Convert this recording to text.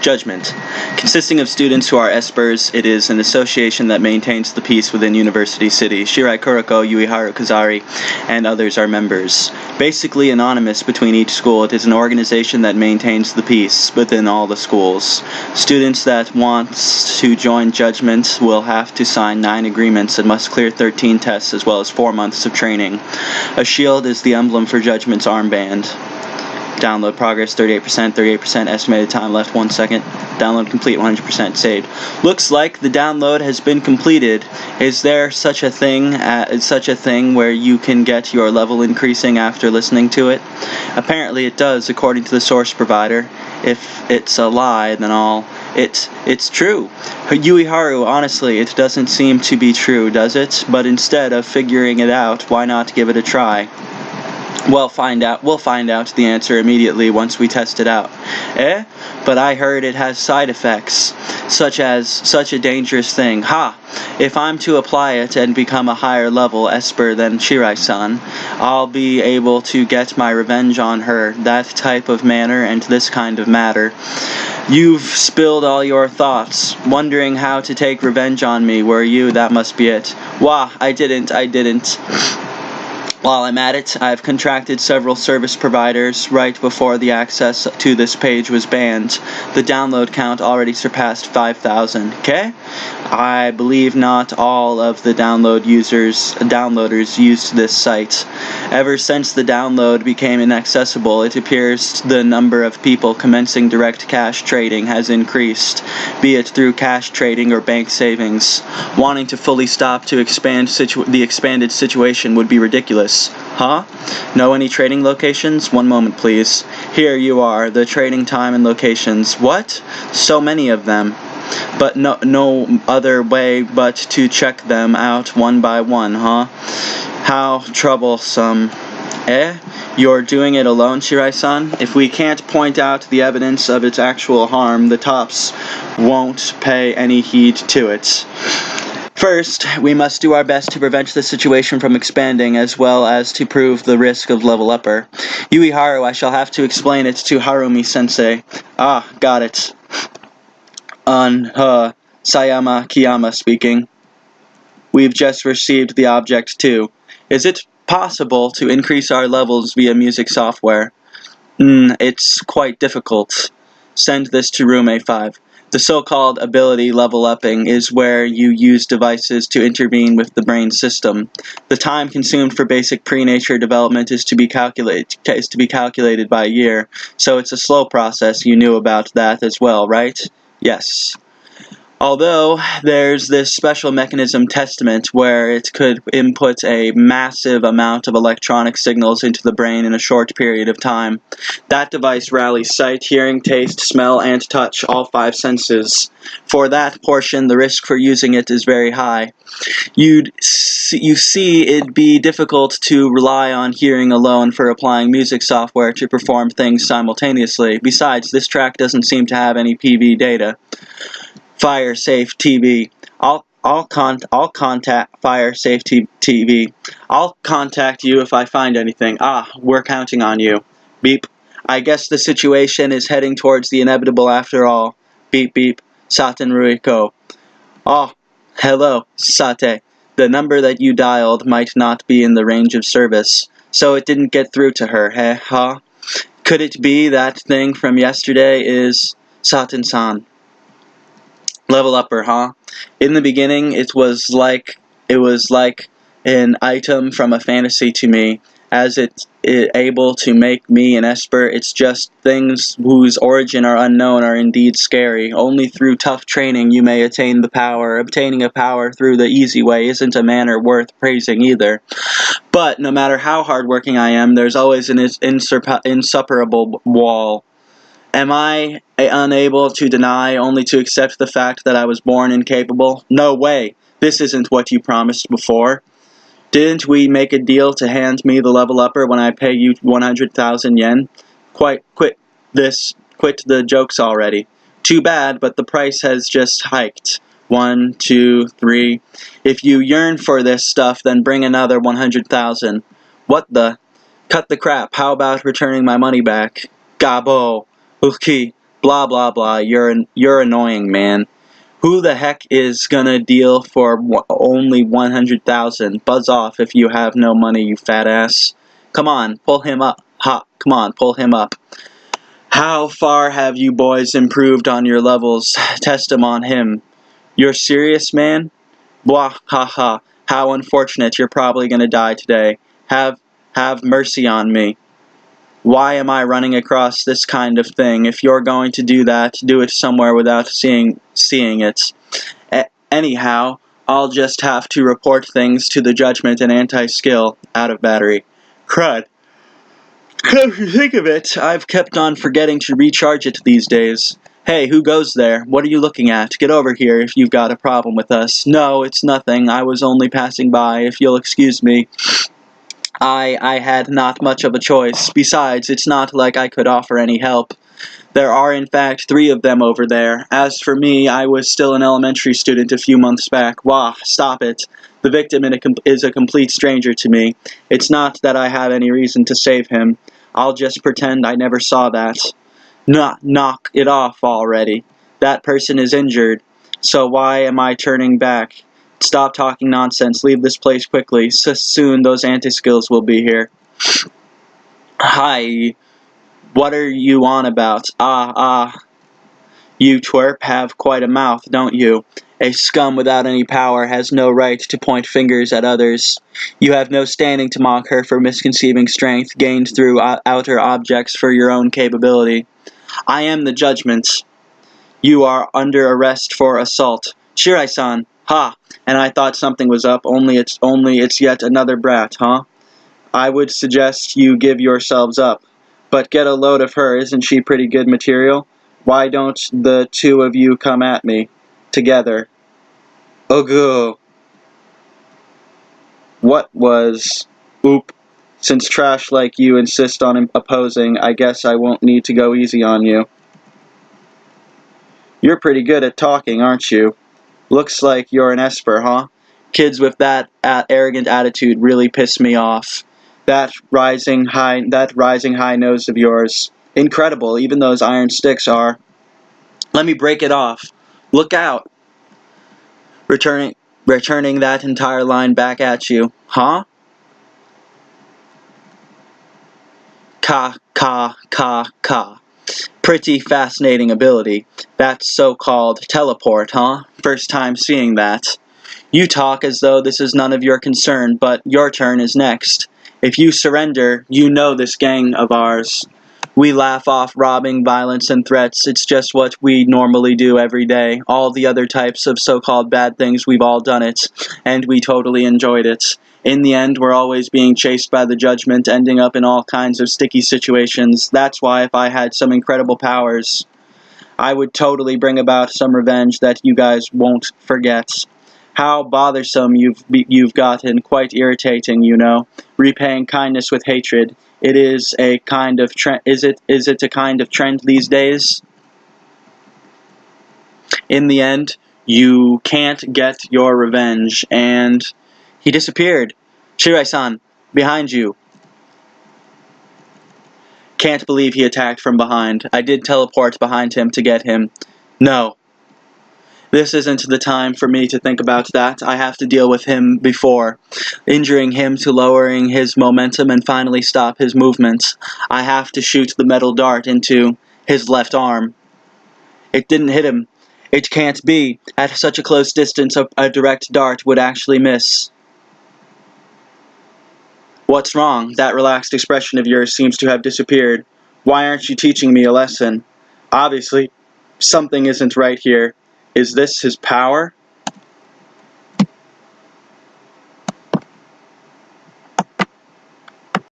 Judgment. Consisting of students who are espers, it is an association that maintains the peace within University City. Shirai Kuroko, Yuiharu Kazari, and others are members. Basically anonymous between each school, it is an organization that maintains the peace within all the schools. Students that want to join Judgment will have to sign 9 agreements and must clear 13 tests as well as 4 months of training. A shield is the emblem for Judgment's armband. Download progress 38%, estimated time left 1 second. Download complete 100% saved. Looks like the download has been completed. Is there such a thing where you can get your level increasing after listening to it? Apparently it does, according to the source provider. If it's a lie, then it's true. Yuiharu, honestly, it doesn't seem to be true, does it? But instead of figuring it out, why not give it a try? We'll find out the answer immediately once we test it out. Eh? But I heard it has side effects, such a dangerous thing. Ha! If I'm to apply it and become a higher level esper than Shirai-san, I'll be able to get my revenge on her, that type of manner and this kind of matter. You've spilled all your thoughts, wondering how to take revenge on me, were you? That must be it. Wah, I didn't. While I'm at it, I've contracted several service providers right before the access to this page was banned. The download count already surpassed 5,000. Okay? I believe not all of the downloaders used this site. Ever since the download became inaccessible, it appears the number of people commencing direct cash trading has increased, be it through cash trading or bank savings. Wanting to fully stop to the expanded situation would be ridiculous. Huh? Know any trading locations? 1 moment, please. Here you are, the trading time and locations. What? So many of them. But no other way but to check them out one by one, huh? How troublesome. Eh? You're doing it alone, Shirai-san? If we can't point out the evidence of its actual harm, the tops won't pay any heed to it. First, we must do our best to prevent the situation from expanding, as well as to prove the risk of level upper. Yuiharu, I shall have to explain it to Harumi-sensei. Ah, got it. Sayama Kiyama speaking. We've just received the Object 2. Is it possible to increase our levels via music software? It's quite difficult. Send this to room A5. The so-called ability level upping is where you use devices to intervene with the brain system. The time consumed for basic pre-nature development is to be calculated by year, so it's a slow process. You knew about that as well, right? Yes. Although there's this special mechanism testament where it could input a massive amount of electronic signals into the brain in a short period of time. That device rallies sight, hearing, taste, smell, and touch, all 5 senses. For that portion, the risk for using it is very high. You see, it'd be difficult to rely on hearing alone for applying music software to perform things simultaneously. Besides, this track doesn't seem to have any PV data. Fire Safe TV. I'll contact Fire Safe TV. I'll contact you if I find anything. Ah, we're counting on you. Beep. I guess the situation is heading towards the inevitable after all. Beep beep. Saten Ruiko. Oh, hello, Sate. The number that you dialed might not be in the range of service, so it didn't get through to her, huh? Could it be that thing from yesterday is Saten-san? Level upper, huh? In the beginning, it was like an item from a fantasy to me. As it's able to make me an esper, it's just things whose origin are unknown are indeed scary. Only through tough training you may attain the power. Obtaining a power through the easy way isn't a manner worth praising either. But no matter how hardworking I am, there's always an insuperable wall. Am I unable to deny, only to accept the fact that I was born incapable? No way! This isn't what you promised before. Didn't we make a deal to hand me the level upper when I pay you 100,000 yen? Quit the jokes already. Too bad, but the price has just hiked. 1, 2, 3. If you yearn for this stuff, then bring another 100,000. What the? Cut the crap. How about returning my money back? Gabo. Uki. Blah blah blah. You're annoying, man. Who the heck is gonna deal for only 100,000? Buzz off if you have no money, you fat ass. Come on, pull him up. Ha, come on, pull him up. How far have you boys improved on your levels? Test them on him. You're serious, man? Blah, ha ha. How unfortunate, you're probably gonna die today. Have mercy on me. Why am I running across this kind of thing? If you're going to do that, do it somewhere without seeing it. Anyhow, I'll just have to report things to the judgment and anti-skill. Out of battery. Crud. Come to think of it, I've kept on forgetting to recharge it these days. Hey, who goes there? What are you looking at? Get over here if you've got a problem with us. No, it's nothing. I was only passing by, if you'll excuse me. I had not much of a choice. Besides, it's not like I could offer any help. There are in fact 3 of them over there. As for me, I was still an elementary student a few months back. Wah, stop it. The victim is a complete stranger to me. It's not that I have any reason to save him. I'll just pretend I never saw that. Knock it off already. That person is injured. So why am I turning back? Stop talking nonsense. Leave this place quickly. Soon those anti-skills will be here. Hi. What are you on about? You twerp have quite a mouth, don't you? A scum without any power has no right to point fingers at others. You have no standing to mock her for misconceiving strength gained through outer objects for your own capability. I am the judgment. You are under arrest for assault. Shirai-san. Ha! And I thought something was up, only it's yet another brat, huh? I would suggest you give yourselves up. But get a load of her, isn't she pretty good material? Why don't the 2 of you come at me? Together. Ogu. What was... Oop. Since trash like you insist on opposing, I guess I won't need to go easy on you. You're pretty good at talking, aren't you? Looks like you're an Esper, huh? Kids with that arrogant attitude really piss me off. That rising high nose of yours. Incredible, even those iron sticks are. Let me break it off. Look out. Returning that entire line back at you. Huh? Ka. Pretty fascinating ability. That's so-called teleport, huh? First time seeing that. You talk as though this is none of your concern, but your turn is next. If you surrender, you know this gang of ours. We laugh off robbing, violence, and threats. It's just what we normally do every day. All the other types of so-called bad things, we've all done it, and we totally enjoyed it. In the end, we're always being chased by the judgment, ending up in all kinds of sticky situations. That's why if I had some incredible powers, I would totally bring about some revenge that you guys won't forget. How bothersome you've gotten, quite irritating, you know. Repaying kindness with hatred. It is a kind of trend. Is it a kind of trend these days? In the end, you can't get your revenge, and he disappeared. Shirai-san, behind you. Can't believe he attacked from behind. I did teleport behind him to get him. No. This isn't the time for me to think about that. I have to deal with him before, injuring him to lowering his momentum and finally stop his movements. I have to shoot the metal dart into his left arm. It didn't hit him. It can't be. At such a close distance, a direct dart would actually miss. What's wrong? That relaxed expression of yours seems to have disappeared. Why aren't you teaching me a lesson? Obviously, something isn't right here. Is this his power?